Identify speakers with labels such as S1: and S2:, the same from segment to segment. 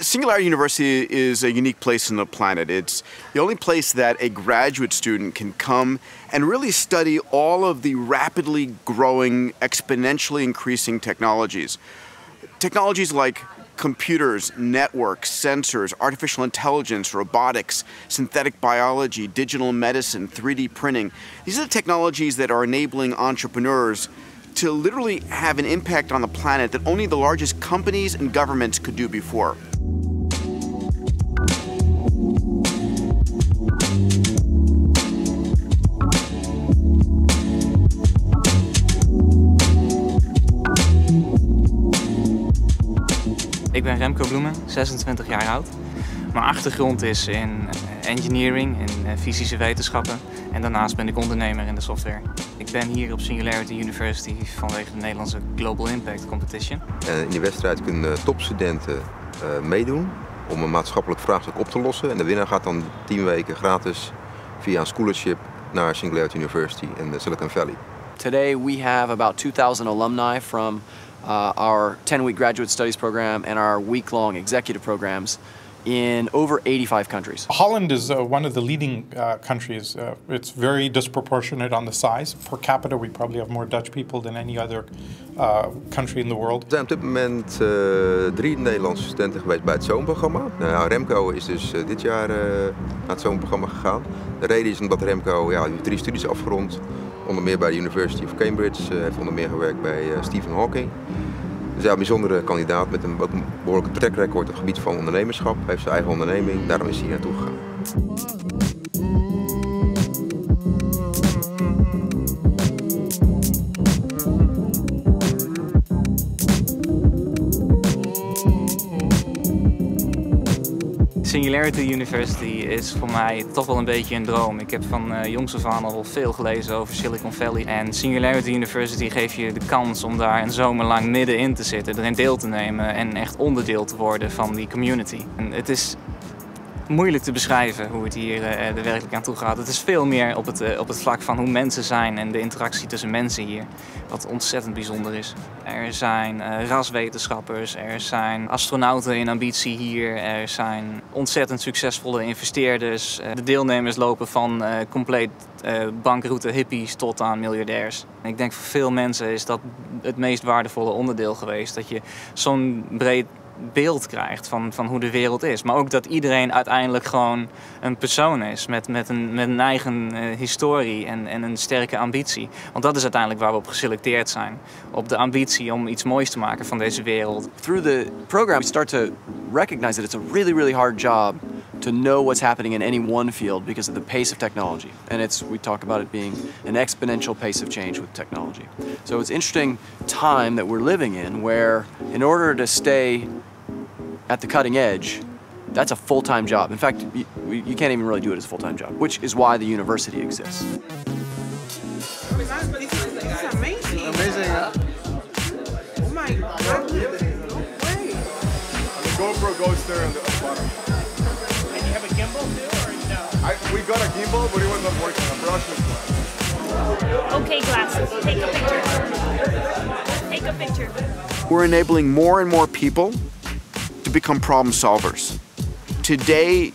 S1: Singularity University is a unique place on the planet. It's the only place that a graduate student can come and really study all of the rapidly growing, exponentially increasing technologies. Technologies like computers, networks, sensors, artificial intelligence, robotics, synthetic biology, digital medicine, 3D printing. These are the technologies that are enabling entrepreneurs to literally have an impact on the planet that only the largest companies and governments could do before.
S2: Ik ben Remco Bloemen, 26 jaar oud. Mijn achtergrond is in engineering en fysische wetenschappen. En daarnaast ben ik ondernemer in de software. Ik ben hier op Singularity University vanwege de Nederlandse Global Impact Competition.
S3: In die wedstrijd kunnen topstudenten meedoen om een maatschappelijk vraagstuk op te lossen. En de winnaar gaat dan 10 weken gratis via een scholarship naar Singularity University in Silicon Valley.
S4: Today we have about 2000 alumni from our 10-week graduate studies program and our week-long executive programs in over 85 countries.
S5: Holland is one of the leading countries. It's very disproportionate on the size. Per capita, we probably have more Dutch people than any other country in the world.
S3: Er zijn op dit moment 3 Nederlandse studenten geweest bij het zomerprogramma. Nou, Remco is dus dit jaar naar het zomerprogramma gegaan. De reden is omdat Remco heeft 3 studies afgerond. Onder meer bij de University of Cambridge. Heeft onder meer gewerkt bij Stephen Hawking. Dus ja, een bijzondere kandidaat met een behoorlijke track record op het gebied van ondernemerschap. Hij heeft zijn eigen onderneming, daarom is hij hier naartoe gegaan.
S2: Singularity University is voor mij toch wel een beetje een droom. Ik heb van jongs af aan al veel gelezen over Silicon Valley. En Singularity University geeft je de kans om daar een zomer lang middenin te zitten, erin deel te nemen en echt onderdeel te worden van die community. En het is moeilijk te beschrijven hoe het hier er werkelijk aan toe gaat. Het is veel meer op het vlak van hoe mensen zijn en de interactie tussen mensen hier. Wat ontzettend bijzonder is. Er zijn raswetenschappers, er zijn astronauten in ambitie hier, er zijn ontzettend succesvolle investeerders. De deelnemers lopen van compleet bankroute hippies tot aan miljardairs. Ik denk voor veel mensen is dat het meest waardevolle onderdeel geweest. Dat je zo'n breed beeld krijgt van hoe de wereld is. Maar ook dat iedereen uiteindelijk gewoon een persoon is met een eigen historie en een sterke ambitie. Want dat is uiteindelijk waar we op geselecteerd zijn. Op de ambitie om iets moois te maken van deze wereld.
S4: Through the program we start to recognize that it's a really, really hard job to know what's happening in any one field because of the pace of technology. And we talk about it being an exponential pace of change with technology. So it's an interesting time that we're living in where in order to stay at the cutting edge, that's a full-time job. In fact, you can't even really do it as a full-time job, which is why the university exists.
S6: This is amazing.
S7: Amazing, huh?
S6: Oh my God. No way.
S7: The GoPro goes there on the bottom.
S6: And you have a gimbal too, or no?
S7: We got a gimbal, but it was not working. The brush was flat.
S8: Okay, glasses. Take a picture. Take a picture.
S1: We're enabling more and more people to become problem solvers. Today,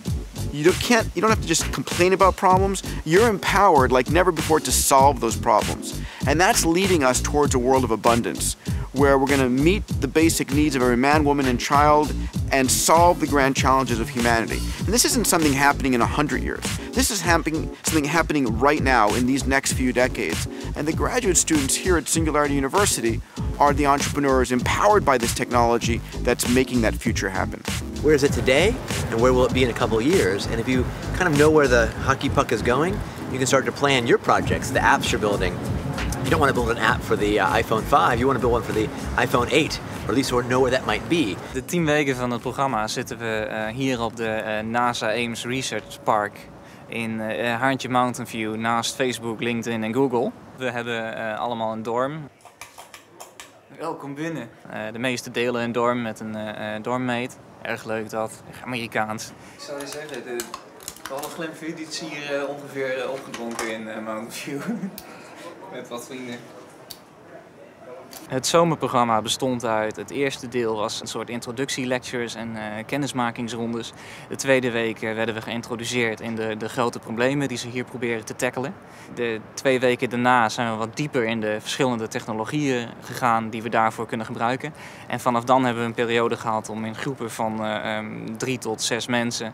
S1: you don't have to just complain about problems. You're empowered like never before to solve those problems. And that's leading us towards a world of abundance, where we're going to meet the basic needs of every man, woman, and child and solve the grand challenges of humanity. And this isn't something happening in 100 years. This is something happening right now in these next few decades. And the graduate students here at Singularity University are the entrepreneurs empowered by this technology that's making that future happen.
S9: Where is it today and where will it be in a couple of years? And if you kind of know where the hockey puck is going, you can start to plan your projects, the apps you're building. You don't want to build an app for the iPhone 5, you want to build one for the iPhone 8, or at least know where that might be.
S2: De 10 weken van het programma zitten we hier op de NASA Ames Research Park in Haantje Mountain View naast Facebook, LinkedIn en Google. We hebben allemaal een dorm. Welkom binnen. De meeste delen een dorm met een dormmate. Erg leuk dat. Amerikaans. Ik zou je zeggen, de halve glimvuur die is hier ongeveer opgedronken in Mountain View. Met wat vrienden. Het zomerprogramma bestond uit, het eerste deel was een soort introductielectures en kennismakingsrondes. De tweede week werden we geïntroduceerd in de grote problemen die ze hier proberen te tackelen. De 2 weken daarna zijn we wat dieper in de verschillende technologieën gegaan die we daarvoor kunnen gebruiken. En vanaf dan hebben we een periode gehad om in groepen van 3 tot 6 mensen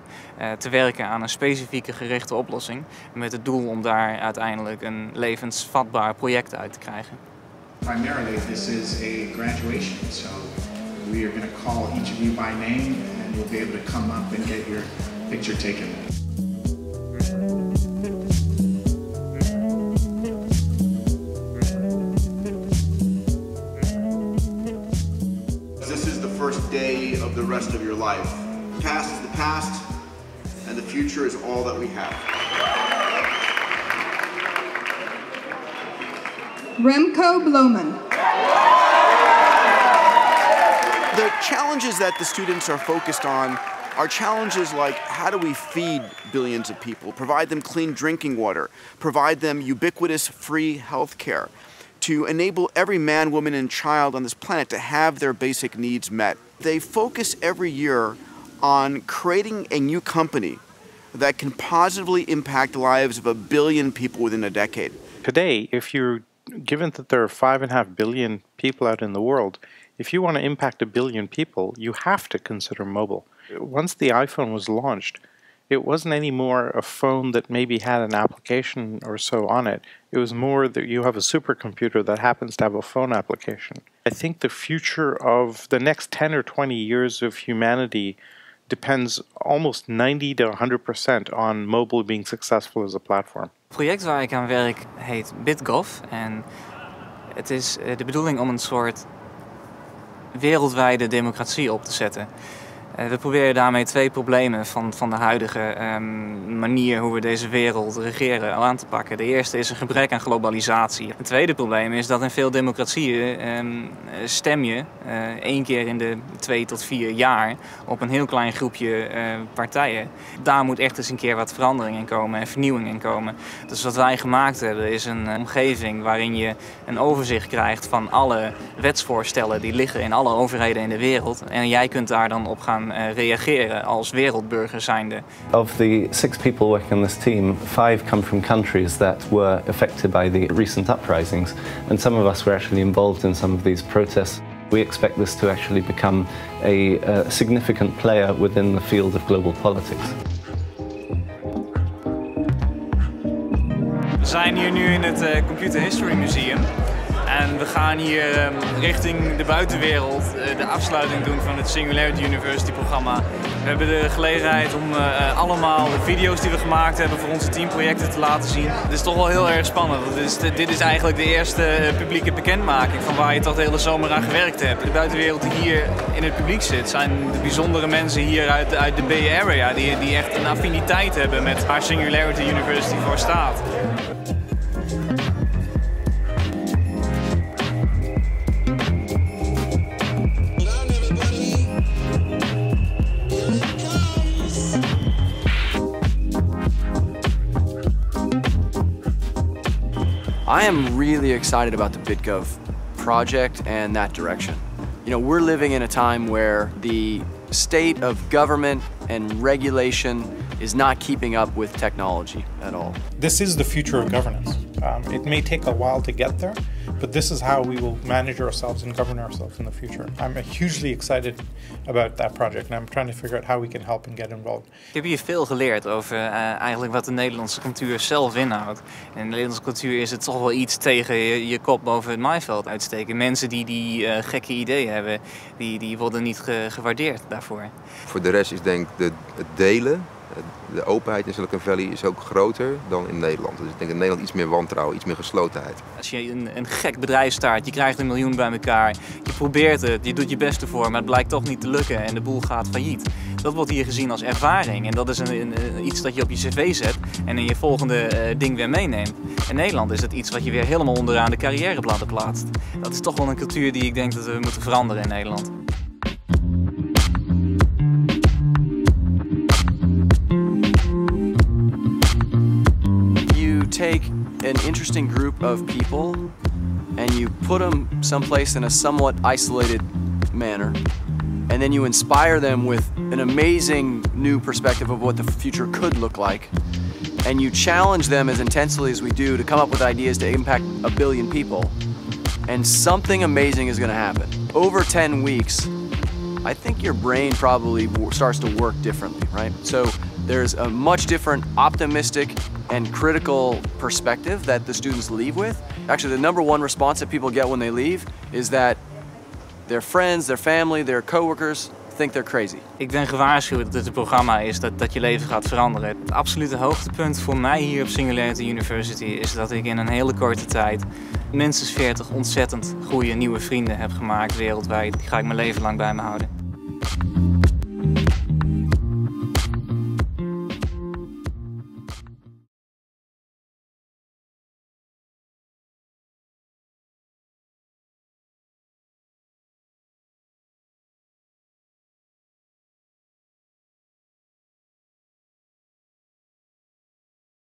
S2: te werken aan een specifieke gerichte oplossing. Met het doel om daar uiteindelijk een levensvatbaar project uit te krijgen.
S10: Primarily, this is a graduation, so we are going to call each of you by name and you'll be able to come up and get your picture taken.
S1: This is the first day of the rest of your life. The past is the past and the future is all that we have.
S11: Remco Bloemen.
S1: The challenges that the students are focused on are challenges like how do we feed billions of people, provide them clean drinking water, provide them ubiquitous free health care, to enable every man, woman, and child on this planet to have their basic needs met. They focus every year on creating a new company that can positively impact the lives of 1 billion people within a decade.
S5: Today, given that there are 5.5 billion people out in the world, if you want to impact 1 billion people, you have to consider mobile. Once the iPhone was launched, it wasn't anymore a phone that maybe had an application or so on it. It was more that you have a supercomputer that happens to have a phone application. I think the future of the next 10 or 20 years of humanity depends almost 90 to 100% on mobile being successful as a platform.
S2: Het project waar ik aan werk heet BitGov en het is de bedoeling om een soort wereldwijde democratie op te zetten. We proberen daarmee 2 problemen van de huidige manier hoe we deze wereld regeren aan te pakken. De eerste is een gebrek aan globalisatie. Het tweede probleem is dat in veel democratieën stem je 1 keer in de 2 tot 4 jaar op een heel klein groepje partijen. Daar moet echt eens een keer wat verandering in komen en vernieuwing in komen. Dus wat wij gemaakt hebben is een omgeving waarin je een overzicht krijgt van alle wetsvoorstellen die liggen in alle overheden in de wereld. En jij kunt daar dan op gaan reageren als wereldburger zijnde.
S12: Of the 6 people working on this team, 5 come from countries that were affected by the recent uprisings, and some of us were actually involved in some of these protests. We expect this to actually become a significant player within the field of global politics.
S2: We zijn hier nu in het Computer History Museum. En we gaan hier richting de buitenwereld de afsluiting doen van het Singularity University programma. We hebben de gelegenheid om allemaal de video's die we gemaakt hebben voor onze teamprojecten te laten zien. Het is toch wel heel erg spannend. Dit is eigenlijk de eerste publieke bekendmaking van waar je toch de hele zomer aan gewerkt hebt. De buitenwereld die hier in het publiek zit zijn de bijzondere mensen hier uit de Bay Area die echt een affiniteit hebben met waar Singularity University voor staat.
S4: I am really excited about the BitGov project and that direction. You know, we're living in a time where the state of government and regulation is not keeping up with technology at all.
S5: This is the future of governance. It may take a while to get there, but this is how we will manage ourselves and govern ourselves in the future. I'm hugely excited about that project and I'm trying to figure out how we can help and get involved.
S2: Ik heb hier veel geleerd over eigenlijk wat de Nederlandse cultuur zelf inhoudt. In de Nederlandse cultuur is het toch wel iets tegen je kop boven het maaiveld uitsteken. Mensen die gekke ideeën hebben, die worden niet gewaardeerd daarvoor.
S3: Voor de rest is denk ik het delen, de openheid in Silicon Valley is ook groter dan in Nederland. Dus ik denk in Nederland iets meer wantrouwen, iets meer geslotenheid.
S2: Als je een gek bedrijf start, je krijgt 1 miljoen bij elkaar, je probeert het, je doet je best ervoor, maar het blijkt toch niet te lukken en de boel gaat failliet. Dat wordt hier gezien als ervaring en dat is iets dat je op je cv zet en in je volgende ding weer meeneemt. In Nederland is het iets wat je weer helemaal onderaan de carrièrebladden plaatst. Dat is toch wel een cultuur die ik denk dat we moeten veranderen in Nederland.
S4: Take an interesting group of people and you put them someplace in a somewhat isolated manner, and then you inspire them with an amazing new perspective of what the future could look like, and you challenge them as intensely as we do to come up with ideas to impact 1 billion people, and something amazing is going to happen. Over 10 weeks, I think your brain probably starts to work differently, right? So there's a much different optimistic and critical perspective that the students leave with. Actually, the #1 response that people get when they leave is that their friends, their family, their coworkers think they're crazy.
S2: Ik ben gewaarschuwd dat dit een programma is dat je leven gaat veranderen. Het absolute hoogtepunt voor mij hier op Singularity University is dat ik in een hele korte tijd minstens 40 ontzettend goede nieuwe vrienden heb gemaakt wereldwijd. Die ga ik mijn leven lang bij me houden.